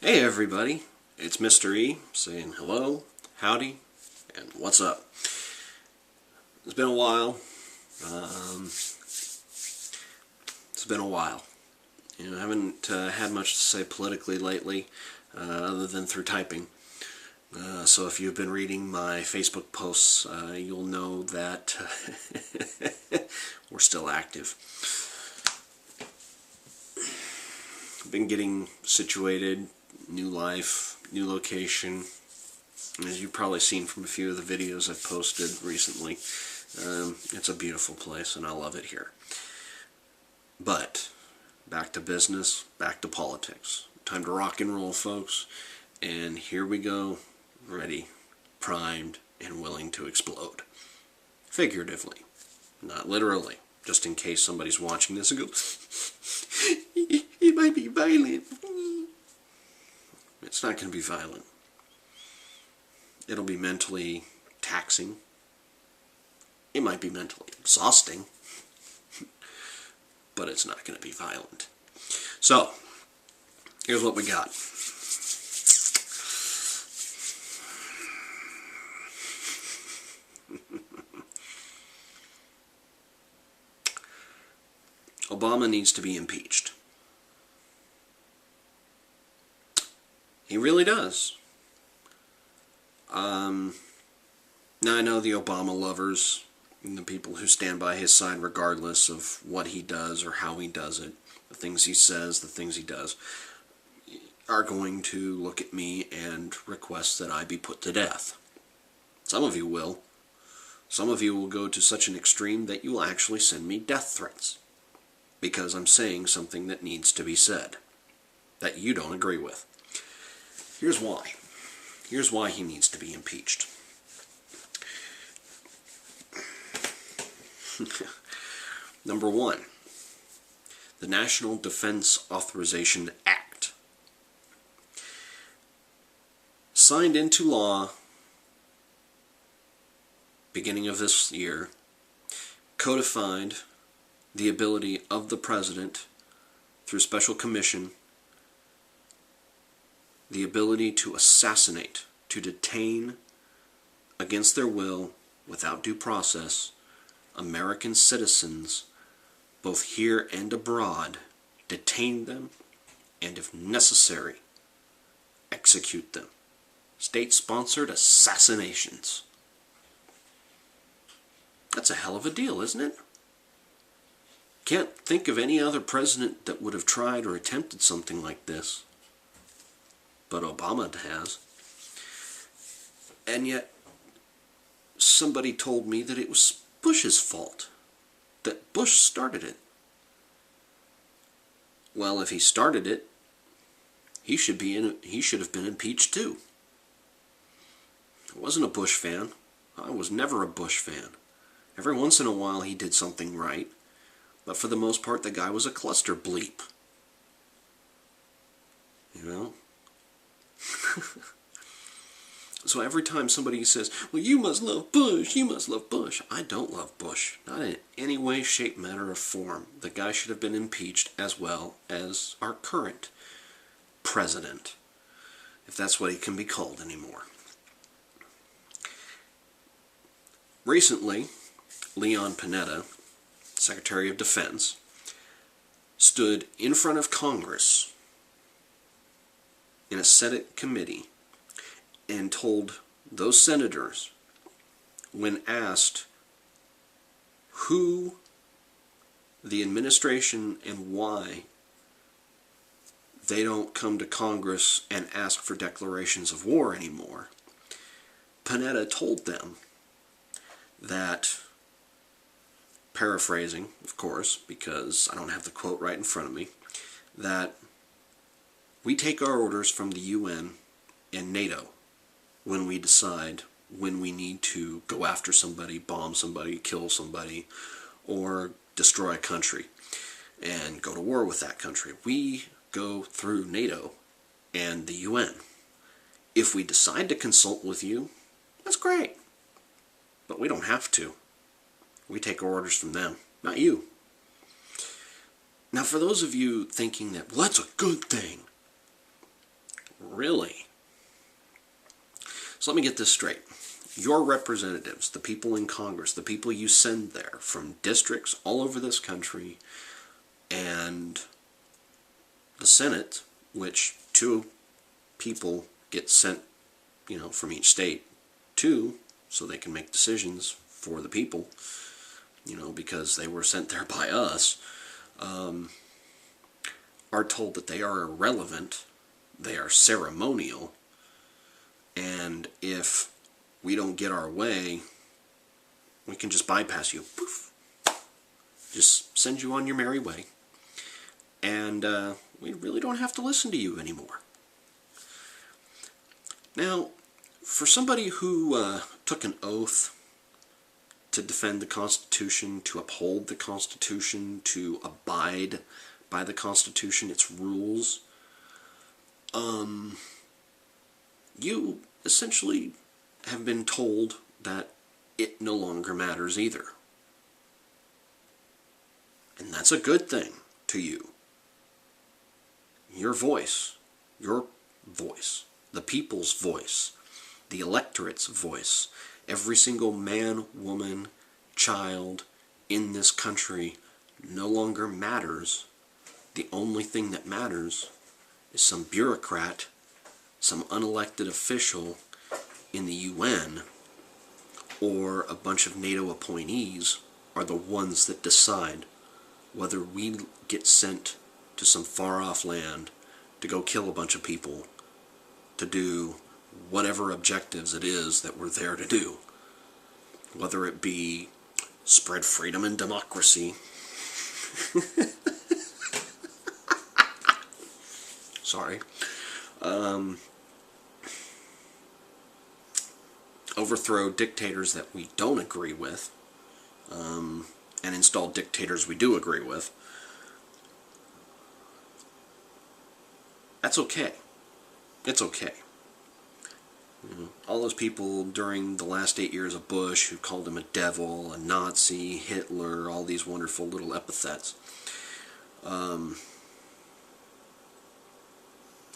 Hey everybody, it's Mr. E saying hello, howdy, and what's up. It's been a while. It's been a while. I haven't had much to say politically lately, other than through typing. So if you've been reading my Facebook posts, you'll know that we're still active. Been getting situated, new life, new location. As you've probably seen from a few of the videos I've posted recently, it's a beautiful place and I love it here. But back to business, back to politics. Time to rock and roll, folks. And here we go, ready, primed, and willing to explode. Figuratively, not literally. Just in case somebody's watching this and goes, it might be violent. It's not going to be violent. It'll be mentally taxing. It might be mentally exhausting. But it's not going to be violent. So, here's what we got. Obama needs to be impeached. He really does. Now I know the Obama lovers and the people who stand by his side regardless of what he does or how he does it, the things he says, the things he does, are going to look at me and request that I be put to death. Some of you will. Some of you will go to such an extreme that you will actually send me death threats because I'm saying something that needs to be said that you don't agree with. Here's why. Here's why he needs to be impeached. Number one, the National Defense Authorization Act. Signed into law beginning of this year, codified the ability of the President, through special commission, the ability to assassinate, to detain, against their will, without due process, American citizens, both here and abroad, detain them, and if necessary, execute them. State-sponsored assassinations. That's a hell of a deal, isn't it? Can't think of any other president that would have tried or attempted something like this. But Obama has. And yet, somebody told me that it was Bush's fault. That Bush started it. Well, if he started it, he should have been impeached too. I wasn't a Bush fan. I was never a Bush fan. Every once in a while he did something right, but for the most part the guy was a cluster bleep. You know? So every time somebody says, well, you must love Bush, you must love Bush. I don't love Bush. Not in any way, shape, manner, or form. The guy should have been impeached as well as our current president, if that's what he can be called anymore. Recently, Leon Panetta, Secretary of Defense, stood in front of Congress in a Senate committee and told those senators, when asked who the administration and why they don't come to Congress and ask for declarations of war anymore, Panetta told them that, paraphrasing, of course, because I don't have the quote right in front of me, that we take our orders from the UN and NATO when we decide when we need to go after somebody, bomb somebody, kill somebody, or destroy a country and go to war with that country. We go through NATO and the UN. If we decide to consult with you, that's great. But we don't have to. We take our orders from them, not you. Now, for those of you thinking that, well, that's a good thing, Really? So let me get this straight. Your representatives, the people in Congress, the people you send there from districts all over this country, and the Senate, which 2 people get sent, from each state, 2, so they can make decisions for the people, because they were sent there by us, are told that they are irrelevant, they are ceremonial, and if we don't get our way, we can just bypass you. Poof. Just send you on your merry way. And we really don't have to listen to you anymore. Now, for somebody who took an oath to defend the Constitution, to uphold the Constitution, to abide by the Constitution, its rules, you essentially have been told that it no longer matters either. And that's a good thing to you. Your voice, the people's voice, the electorate's voice, every single man, woman, child in this country no longer matters. The only thing that matters is some bureaucrat, some unelected official in the UN, or a bunch of NATO appointees are the ones that decide whether we get sent to some far-off land to go kill a bunch of people, to do whatever objectives it is that we're there to do. Whether it be spread freedom and democracy, sorry, overthrow dictators that we don't agree with, and install dictators we do agree with. That's okay. It's okay. All those people during the last 8 years of Bush who called him a devil, a Nazi, Hitler, all these wonderful little epithets,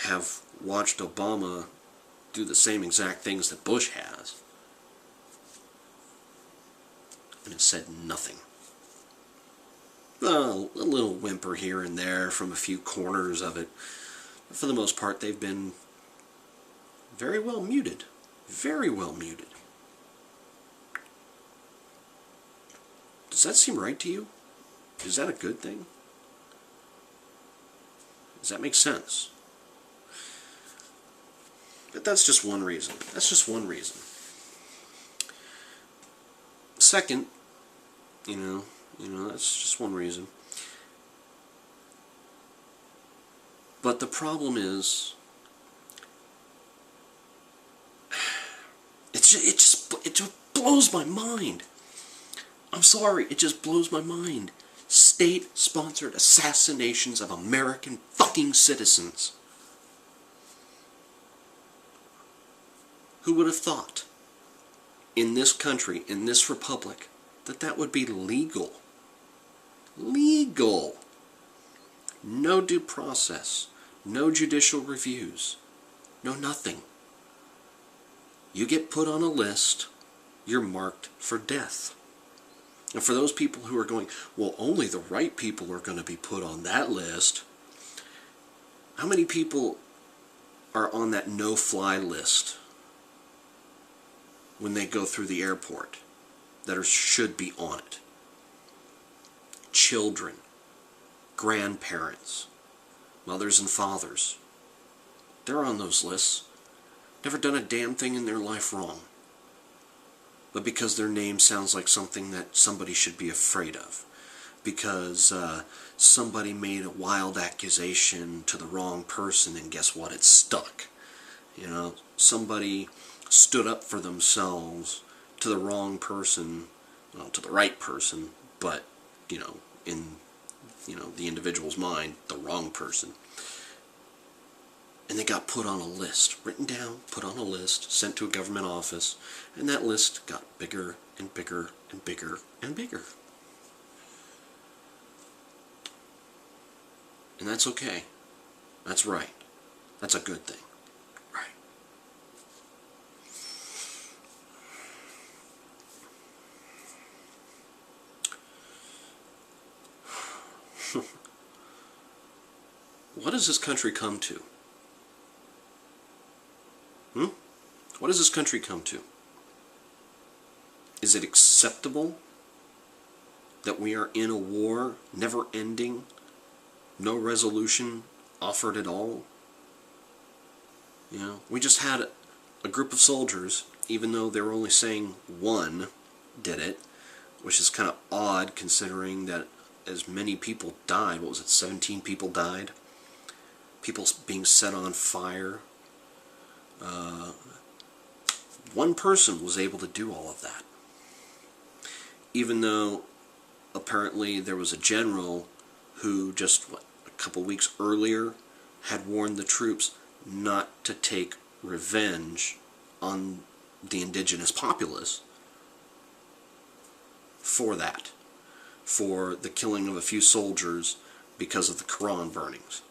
have watched Obama do the same exact things that Bush has, and it said nothing. Well, a little whimper here and there from a few corners of it. But for the most part, they've been very well muted. Very well muted. Does that seem right to you? Is that a good thing? Does that make sense? But that's just one reason. That's just one reason. Second, that's just one reason. But the problem is, it just blows my mind. I'm sorry, it just blows my mind. State-sponsored assassinations of American fucking citizens. Who would have thought, in this country, in this republic, that that would be legal? Legal! No due process, no judicial reviews, no nothing. You get put on a list, you're marked for death. And for those people who are going, well, only the right people are going to be put on that list, how many people are on that no-fly list when they go through the airport that should be on it? Children, grandparents, mothers and fathers. They're on those lists. Never done a damn thing in their life wrong. But because their name sounds like something that somebody should be afraid of. Because somebody made a wild accusation to the wrong person and guess what? It stuck. Somebody stood up for themselves to the wrong person, well, to the right person, but, in the individual's mind, the wrong person. And they got put on a list, written down, put on a list, sent to a government office, and that list got bigger and bigger and bigger and bigger. And that's okay. That's right. That's a good thing. has this country come to? What has this country come to? Is it acceptable that we are in a war, never ending, no resolution offered at all? You know, we just had a group of soldiers, even though they were only saying one did it, which is kind of odd considering that as many people died. What was it, 17 people died? People being set on fire. One person was able to do all of that. Even though apparently there was a general who just, a couple weeks earlier had warned the troops not to take revenge on the indigenous populace for that, for the killing of a few soldiers because of the Quran burnings.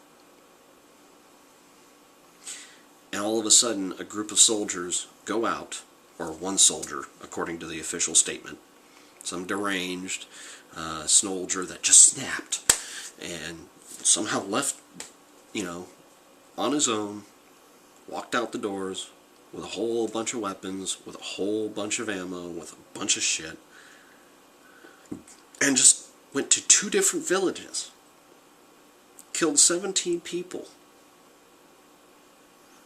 And all of a sudden, a group of soldiers go out, or one soldier, according to the official statement, some deranged soldier that just snapped and somehow left, you know, on his own, walked out the doors with a whole bunch of weapons, with a whole bunch of ammo, with a bunch of shit, and just went to 2 different villages, killed 17 people.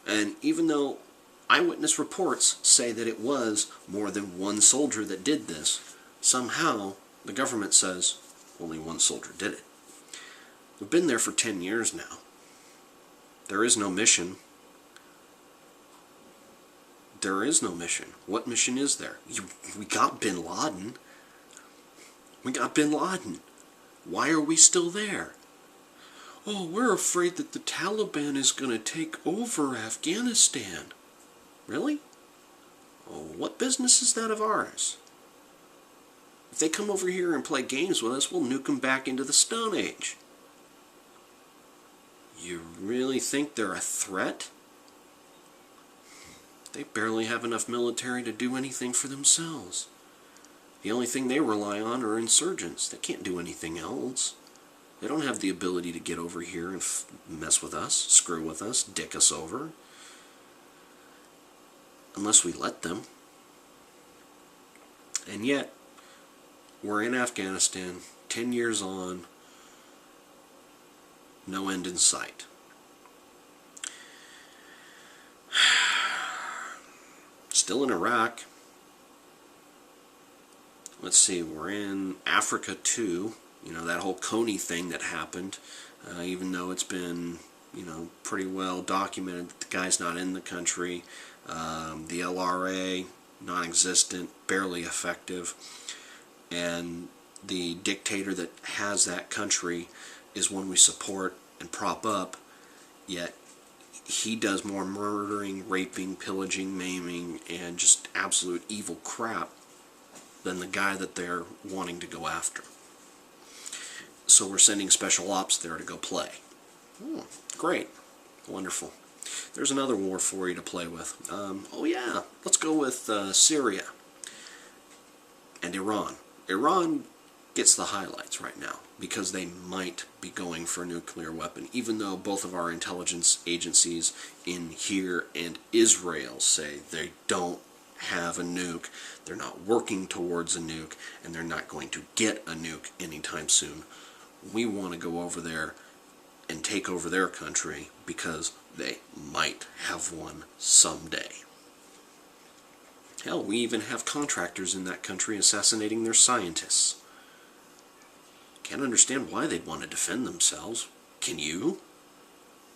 And even though eyewitness reports say that it was more than one soldier that did this, somehow the government says only one soldier did it. We've been there for 10 years now. There is no mission. There is no mission. What mission is there? We got bin Laden. We got bin Laden. Why are we still there? Oh, we're afraid that the Taliban is going to take over Afghanistan. Really? Oh, what business is that of ours? If they come over here and play games with us, we'll nuke them back into the Stone Age. You really think they're a threat? They barely have enough military to do anything for themselves. The only thing they rely on are insurgents. They can't do anything else. They don't have the ability to get over here and mess with us, screw with us, dick us over. Unless we let them. And yet, we're in Afghanistan, 10 years on, no end in sight. Still in Iraq. Let's see, we're in Africa too. You know, that whole Coney thing that happened, even though it's been, you know, pretty well documented that the guy's not in the country. The LRA, non-existent, barely effective. And the dictator that has that country is one we support and prop up, yet he does more murdering, raping, pillaging, maiming, and just absolute evil crap than the guy that they're wanting to go after. So we're sending special ops there to go play. Great. Wonderful. There's another war for you to play with. Oh yeah, let's go with Syria and Iran. Iran gets the highlights right now because they might be going for a nuclear weapon, even though both of our intelligence agencies in here and Israel say they don't have a nuke, they're not working towards a nuke, and they're not going to get a nuke anytime soon. We want to go over there and take over their country because they might have one someday. Hell, we even have contractors in that country assassinating their scientists. Can't understand why they'd want to defend themselves. Can you?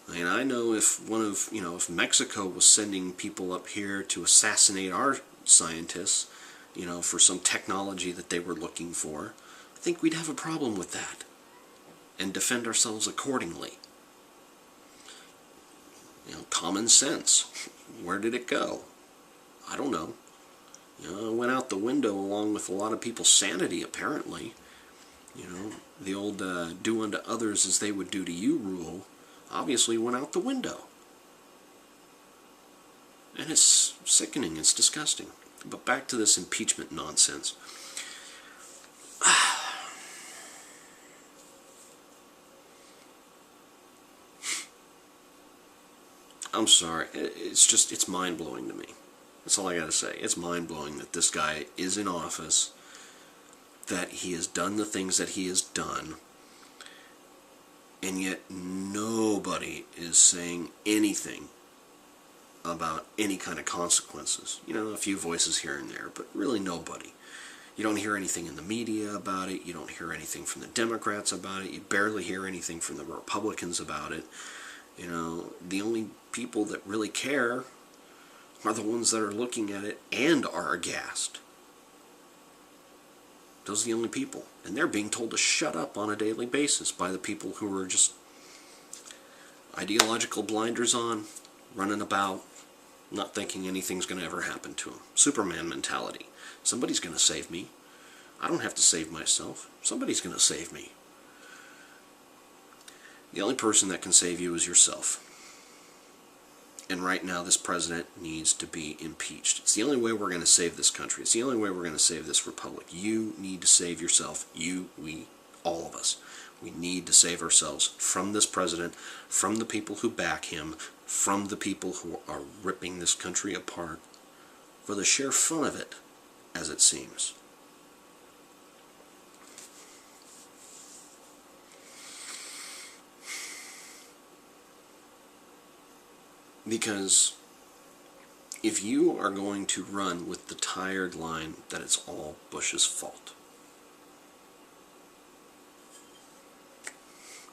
I mean, I know if if Mexico was sending people up here to assassinate our scientists, for some technology that they were looking for, I think we'd have a problem with that and defend ourselves accordingly. Common sense. Where did it go? I don't know. It went out the window along with a lot of people's sanity, apparently. The old do unto others as they would do to you rule obviously went out the window. And it's sickening, it's disgusting. But back to this impeachment nonsense. I'm sorry. It's mind-blowing to me. That's all I gotta say. It's mind-blowing that this guy is in office, that he has done the things that he has done, and yet nobody is saying anything about any kind of consequences. You know, a few voices here and there, but really nobody. You don't hear anything in the media about it. You don't hear anything from the Democrats about it. You barely hear anything from the Republicans about it. You know, the only people that really care are the ones that are looking at it and are aghast. Those are the only people. And they're being told to shut up on a daily basis by the people who are just ideological blinders on, running about, not thinking anything's going to ever happen to them. Superman mentality. Somebody's going to save me. I don't have to save myself. Somebody's going to save me. The only person that can save you is yourself. And right now, this president needs to be impeached. It's the only way we're going to save this country. It's the only way we're going to save this republic. You need to save yourself. You, we, all of us. We need to save ourselves from this president, from the people who back him, from the people who are ripping this country apart for the sheer fun of it, as it seems. Because if you are going to run with the tired line that it's all Bush's fault,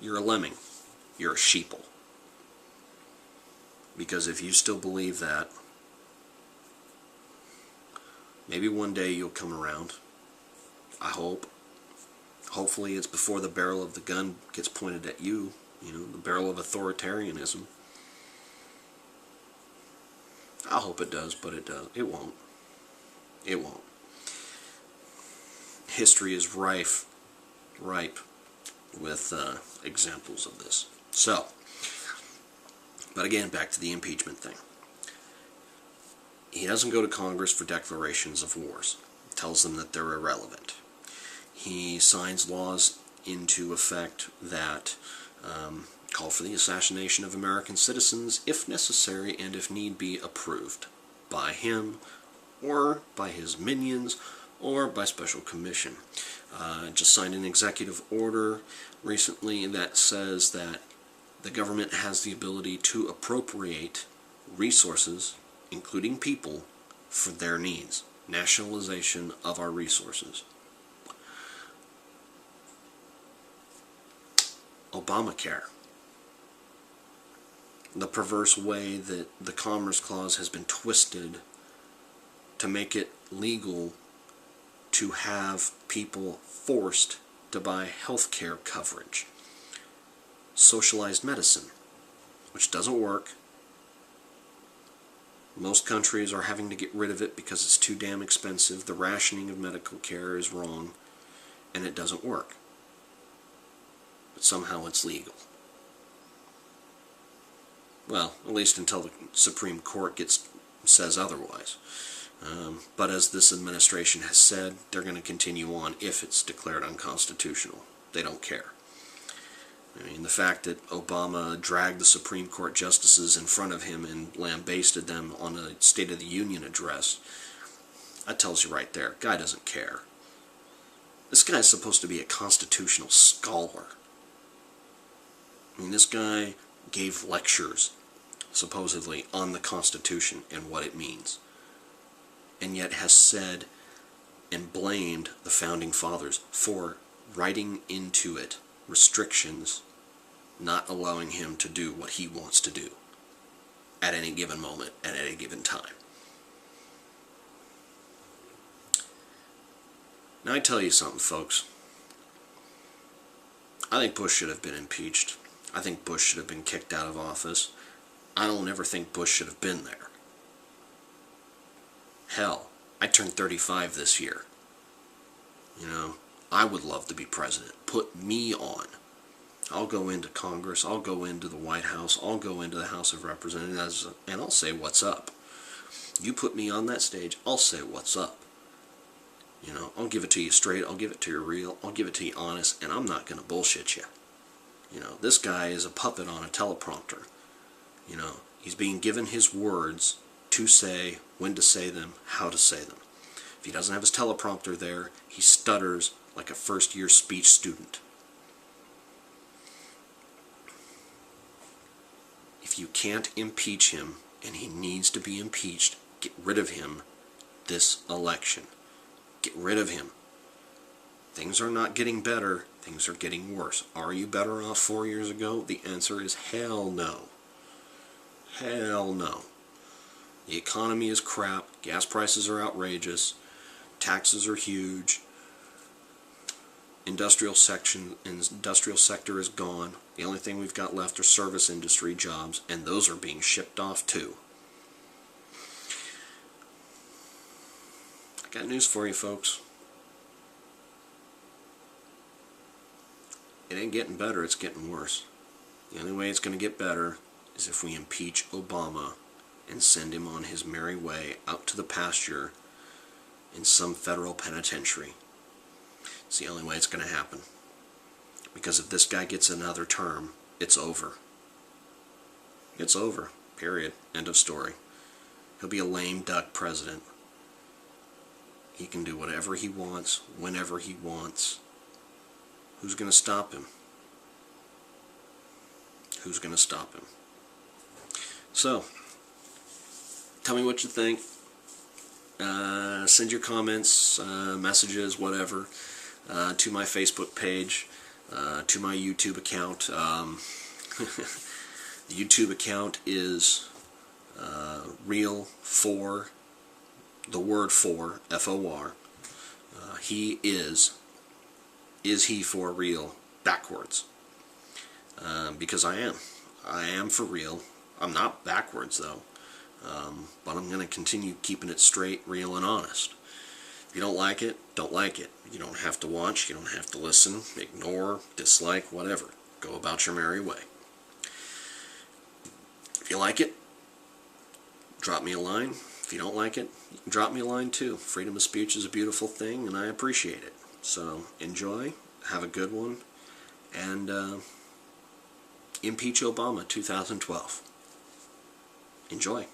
you're a lemming. You're a sheeple. Because if you still believe that, maybe one day you'll come around. I hope. Hopefully it's before the barrel of the gun gets pointed at you. You know, the barrel of authoritarianism. I hope it does, but it does. It won't. It won't. History is ripe with examples of this. So, but again, back to the impeachment thing. He doesn't go to Congress for declarations of wars. He tells them that they're irrelevant. He signs laws into effect that call for the assassination of American citizens if necessary and if need be approved by him or by his minions or by special commission. Just signed an executive order recently that says that the government has the ability to appropriate resources, including people, for their needs. Nationalization of our resources. Obamacare. The perverse way that the Commerce Clause has been twisted to make it legal to have people forced to buy health care coverage. Socialized medicine, which doesn't work. Most countries are having to get rid of it because it's too damn expensive. The rationing of medical care is wrong, and it doesn't work. But somehow it's legal. Well, at least until the Supreme Court says otherwise. But as this administration has said, they're going to continue on if it's declared unconstitutional. They don't care. I mean, the fact that Obama dragged the Supreme Court justices in front of him and lambasted them on a State of the Union address, that tells you right there, guy doesn't care. This guy's supposed to be a constitutional scholar. I mean, this guy gave lectures, supposedly, on the Constitution and what it means, and yet has said and blamed the Founding Fathers for writing into it restrictions not allowing him to do what he wants to do at any given moment and at any given time. Now I tell you something, folks. I think Bush should have been impeached. I think Bush should have been kicked out of office. I don't ever think Bush should have been there. Hell, I turned 35 this year. You know, I would love to be president. Put me on. I'll go into Congress, I'll go into the White House, I'll go into the House of Representatives, and I'll say what's up. You put me on that stage, I'll say what's up. You know, I'll give it to you straight, I'll give it to you real, I'll give it to you honest, and I'm not going to bullshit you. You know, this guy is a puppet on a teleprompter. You know, he's being given his words to say, when to say them, how to say them. If he doesn't have his teleprompter there, he stutters like a first-year speech student. If you can't impeach him, and he needs to be impeached, get rid of him this election. Get rid of him. Things are not getting better, things are getting worse. Are you better off 4 years ago? The answer is hell no. Hell no. The economy is crap, gas prices are outrageous, taxes are huge, industrial sector is gone. The only thing we've got left are service industry jobs, and those are being shipped off too. I got news for you, folks. It ain't getting better, it's getting worse. The only way it's going to get better is if we impeach Obama and send him on his merry way out to the pasture in some federal penitentiary. It's the only way it's going to happen. Because if this guy gets another term, it's over. It's over. Period. End of story. He'll be a lame duck president. He can do whatever he wants, whenever he wants. Who's going to stop him? Who's going to stop him? So, tell me what you think. Send your comments, messages, whatever, to my Facebook page, to my YouTube account. The YouTube account is real4, the word for, F-O-R. He is he for real, backwards. Because I am for real. I'm not backwards though. But I'm going to continue keeping it straight, real, and honest. If you don't like it, don't like it. You don't have to watch, you don't have to listen, ignore, dislike, whatever. Go about your merry way. If you like it, drop me a line. If you don't like it, you can drop me a line too. Freedom of speech is a beautiful thing, and I appreciate it. So, enjoy, have a good one, and Impeach Obama 2012. Enjoy.